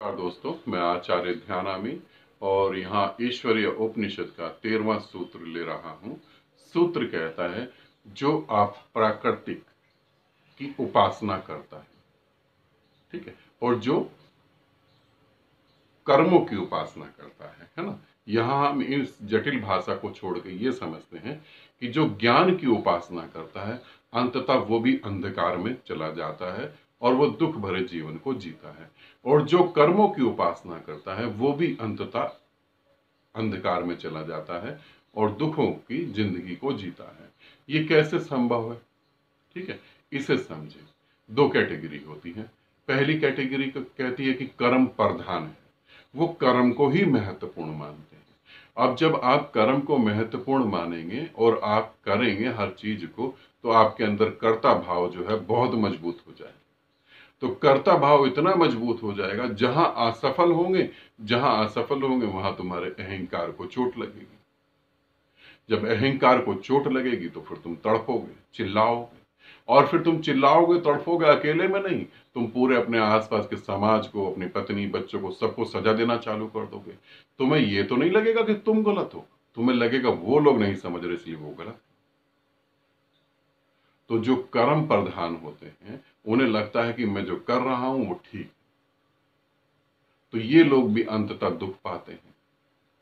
नमस्कार दोस्तों, मैं आचार्य ध्यानामी और यहाँ ईश्वरीय उपनिषद का 13वां सूत्र ले रहा हूँ। सूत्र कहता है, जो आप प्राकृतिक की उपासना करता है, ठीक है, और जो कर्मों की उपासना करता है ना। यहाँ हम इस जटिल भाषा को छोड़ के ये समझते हैं कि जो ज्ञान की उपासना करता है अंततः वो भी अंधकार में चला जाता है और वो दुख भरे जीवन को जीता है, और जो कर्मों की उपासना करता है वो भी अंततः अंधकार में चला जाता है और दुखों की जिंदगी को जीता है। ये कैसे संभव है? ठीक है, इसे समझे। दो कैटेगरी होती है। पहली कैटेगरी कहती है कि कर्म प्रधान है, वो कर्म को ही महत्वपूर्ण मानते हैं। अब जब आप कर्म को महत्वपूर्ण मानेंगे और आप करेंगे हर चीज को, तो आपके अंदर कर्ता भाव जो है बहुत मजबूत हो जाएगा। तो कर्ता भाव इतना मजबूत हो जाएगा, जहां असफल होंगे वहां तुम्हारे अहंकार को चोट लगेगी। जब अहंकार को चोट लगेगी तो फिर तुम तड़पोगे, चिल्लाओगे, और फिर तुम चिल्लाओगे तड़पोगे अकेले में नहीं, तुम पूरे अपने आसपास के समाज को, अपनी पत्नी बच्चों को, सबको सजा देना चालू कर दोगे। तुम्हें ये तो नहीं लगेगा कि तुम गलत हो, तुम्हें लगेगा वो लोग नहीं समझ रहे इसलिए वो गलत। तो जो कर्म प्रधान होते हैं उन्हें लगता है कि मैं जो कर रहा हूं वो ठीक, तो ये लोग भी अंततः दुख पाते हैं।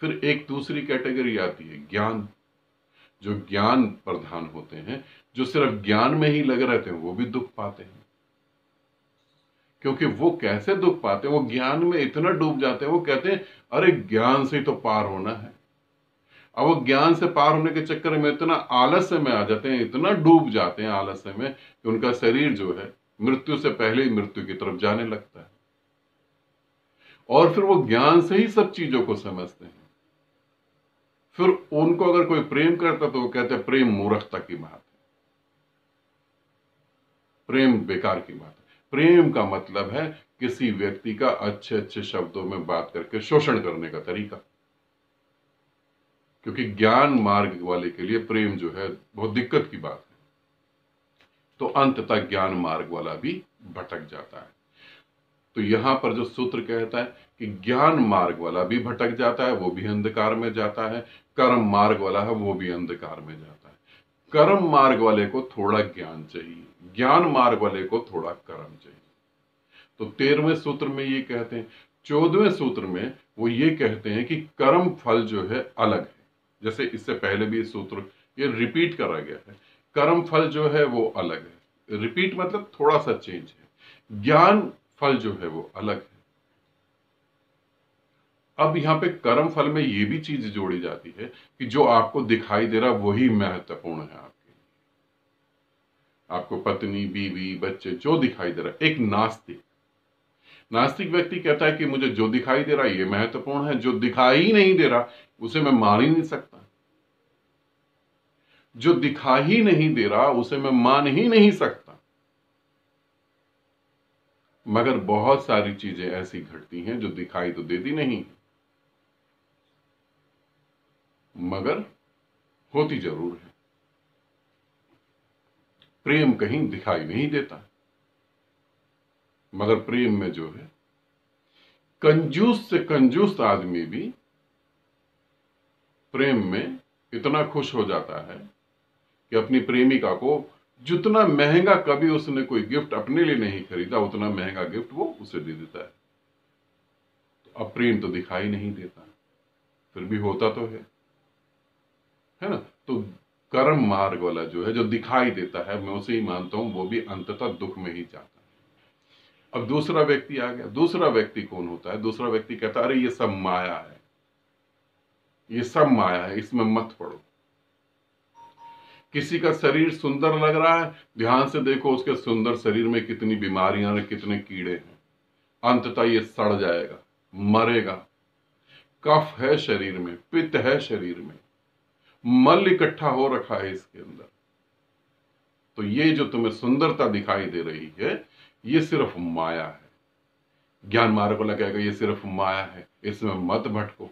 फिर एक दूसरी कैटेगरी आती है ज्ञान। जो ज्ञान प्रधान होते हैं, जो सिर्फ ज्ञान में ही लगे रहते हैं, वो भी दुख पाते हैं। क्योंकि वो कैसे दुख पाते हैं? वो ज्ञान में इतना डूब जाते हैं, वो कहते हैं अरे ज्ञान से ही तो पार होना है। अब वो ज्ञान से पार होने के चक्कर में इतना आलस्य में आ जाते हैं, इतना डूब जाते हैं आलस्य में कि उनका शरीर जो है मृत्यु से पहले ही मृत्यु की तरफ जाने लगता है। और फिर वो ज्ञान से ही सब चीजों को समझते हैं। फिर उनको अगर कोई प्रेम करता तो वो कहते हैं प्रेम मूर्खता की बात है, प्रेम बेकार की बात है। प्रेम का मतलब है किसी व्यक्ति का अच्छे अच्छे शब्दों में बात करके शोषण करने का तरीका। क्योंकि ज्ञान मार्ग वाले के लिए प्रेम जो है बहुत दिक्कत की बात है, तो अंततः ज्ञान मार्ग वाला भी भटक जाता है। तो यहां पर जो सूत्र कहता है कि ज्ञान मार्ग वाला भी भटक जाता है, वो भी अंधकार में जाता है। कर्म मार्ग वाला है वो भी अंधकार में जाता है। कर्म मार्ग वाले को थोड़ा ज्ञान चाहिए, ज्ञान मार्ग वाले को थोड़ा कर्म चाहिए। तो 13वें सूत्र में ये कहते हैं। 14वें सूत्र में वो ये कहते हैं कि कर्म फल जो है अलग है। जैसे इससे पहले भी सूत्र ये रिपीट करा गया है, कर्म फल जो है वो अलग है। रिपीट मतलब थोड़ा सा चेंज है। ज्ञान फल जो है वो अलग है। अब यहां पे कर्म फल में ये भी चीज जोड़ी जाती है कि जो आपको दिखाई दे रहा वही महत्वपूर्ण है आपके लिए। आपको पत्नी, बीवी, बच्चे जो दिखाई दे रहा। एक नास्तिक नास्तिक व्यक्ति कहता है कि मुझे जो दिखाई दे रहा है ये महत्वपूर्ण है, जो दिखाई ही नहीं दे रहा उसे मैं मान ही नहीं सकता। जो दिखा ही नहीं दे रहा उसे मैं मान ही नहीं सकता। मगर बहुत सारी चीजें ऐसी घटती हैं जो दिखाई तो देती नहीं, मगर होती जरूर है। प्रेम कहीं दिखाई नहीं देता, मगर प्रेम में जो है कंजूस से कंजूस आदमी भी प्रेम में इतना खुश हो जाता है कि अपनी प्रेमिका को जितना महंगा कभी उसने कोई गिफ्ट अपने लिए नहीं खरीदा, उतना महंगा गिफ्ट वो उसे दे देता है। तो अब प्रेम तो दिखाई नहीं देता, फिर भी होता तो है ना। तो कर्म मार्ग वाला जो है, जो दिखाई देता है, मैं उसे ही मानता हूं वो भी अंततः दुख में ही जाता है। अब दूसरा व्यक्ति आ गया। दूसरा व्यक्ति कौन होता है? दूसरा व्यक्ति कहता है अरे ये सब माया है, ये सब माया है, इसमें मत पड़ो। किसी का शरीर सुंदर लग रहा है, ध्यान से देखो उसके सुंदर शरीर में कितनी बीमारियां हैं, कितने कीड़े हैं। अंततः ये सड़ जाएगा, मरेगा। कफ है शरीर में, पित्त है शरीर में, मल इकट्ठा हो रखा है इसके अंदर। तो ये जो तुम्हें सुंदरता दिखाई दे रही है ये सिर्फ माया है। ज्ञान मार्ग वाला कहेगा ये सिर्फ माया है, इसमें मत भटको।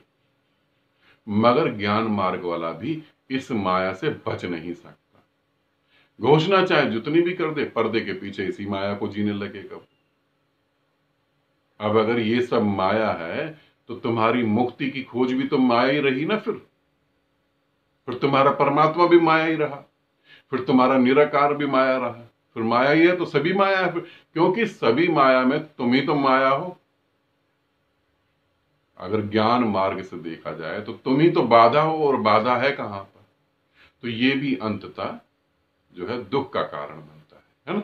मगर ज्ञान मार्ग वाला भी इस माया से बच नहीं सकता। घोषणा चाहे जितनी भी कर दे, पर्दे के पीछे इसी माया को जीने लगेगा। अब अगर ये सब माया है तो तुम्हारी मुक्ति की खोज भी तो माया ही रही ना। फिर तुम्हारा परमात्मा भी माया ही रहा, फिर तुम्हारा निराकार भी माया रहा। फिर माया ही है तो सभी माया है, क्योंकि सभी माया में तुम ही तो माया हो। अगर ज्ञान मार्ग से देखा जाए तो तुम ही तो बाधा हो, और बाधा है कहां पर? तो ये भी अंततः जो है दुख का कारण बनता है ना।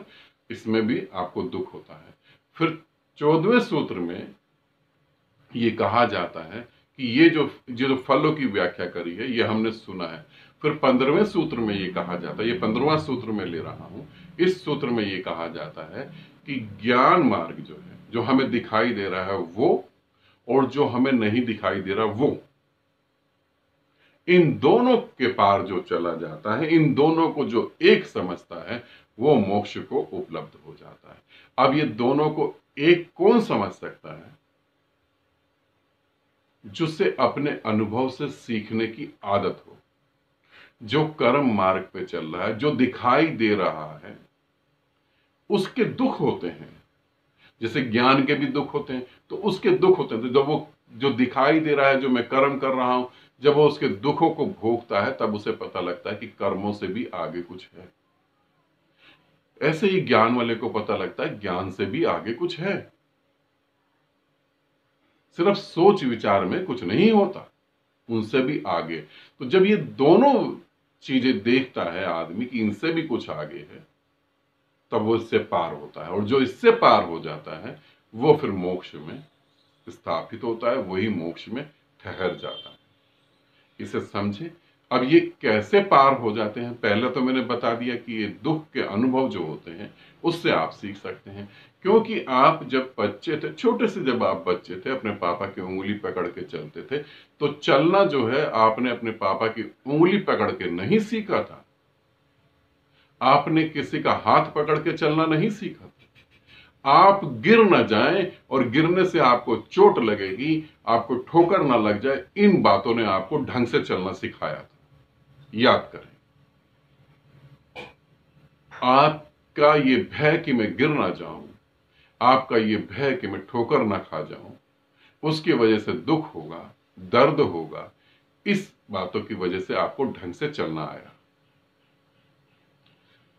इसमें भी आपको दुख होता है। फिर 14वें सूत्र में ये कहा जाता है कि ये जो फलों की व्याख्या करी है ये हमने सुना है। फिर 15वें सूत्र में ये कहा जाता है, ये 15वां सूत्र में ले रहा हूं, इस सूत्र में ये कहा जाता है कि ज्ञान मार्ग जो है, जो हमें दिखाई दे रहा है वो, और जो हमें नहीं दिखाई दे रहा वो, इन दोनों के पार जो चला जाता है, इन दोनों को जो एक समझता है, वो मोक्ष को उपलब्ध हो जाता है। अब ये दोनों को एक कौन समझ सकता है? जिससे अपने अनुभव से सीखने की आदत हो, जो कर्म मार्ग पे चल रहा है, जो दिखाई दे रहा है, उसके दुख होते हैं। जैसे ज्ञान के भी दुख होते हैं, तो उसके दुख होते हैं। तो जब वो जो दिखाई दे रहा है, जो मैं कर्म कर रहा हूं, जब वो उसके दुखों को भोगता है, तब उसे पता लगता है कि कर्मों से भी आगे कुछ है। ऐसे ही ज्ञान वाले को पता लगता है ज्ञान से भी आगे कुछ है। सिर्फ सोच विचार में कुछ नहीं होता, उनसे भी आगे। तो जब ये दोनों चीजें देखता है आदमी कि इनसे भी कुछ आगे है, तब वो इससे पार होता है। और जो इससे पार हो जाता है वो फिर मोक्ष में स्थापित होता है, वही मोक्ष में ठहर जाता है। इसे समझे। अब ये कैसे पार हो जाते हैं, पहले तो मैंने बता दिया कि ये दुख के अनुभव जो होते हैं उससे आप सीख सकते हैं। क्योंकि आप जब बच्चे थे, छोटे से जब आप बच्चे थे, अपने पापा की उंगली पकड़ के चलते थे, तो चलना जो है आपने अपने पापा की उंगली पकड़ के नहीं सीखा था। आपने किसी का हाथ पकड़ के चलना नहीं सीखा था। आप गिर न जाएं, और गिरने से आपको चोट लगेगी, आपको ठोकर ना लग जाए, इन बातों ने आपको ढंग से चलना सिखाया था। याद करें। आपका ये भय कि मैं गिर ना जाऊं, आपका ये भय कि मैं ठोकर ना खा जाऊं, उसकी वजह से दुख होगा, दर्द होगा। इस बातों की वजह से आपको ढंग से चलना आया।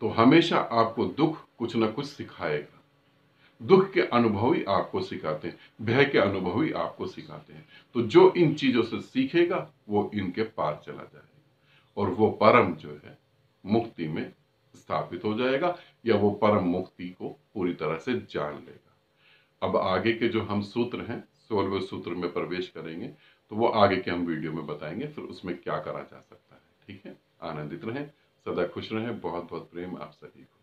तो हमेशा आपको दुख कुछ ना कुछ सिखाएगा। दुख के अनुभव ही आपको सिखाते हैं, भय के अनुभव ही आपको सिखाते हैं। तो जो इन चीजों से सीखेगा वो इनके पार चला जाएगा, और वो परम जो है मुक्ति में स्थापित हो जाएगा, या वो परम मुक्ति को पूरी तरह से जान लेगा। अब आगे के जो हम सूत्र हैं, 16वें सूत्र में प्रवेश करेंगे, तो वो आगे के हम वीडियो में बताएंगे, फिर उसमें क्या करा जा सकता है। ठीक है, आनंदित रहें, सदा खुश रहें। बहुत बहुत प्रेम आप सभी को।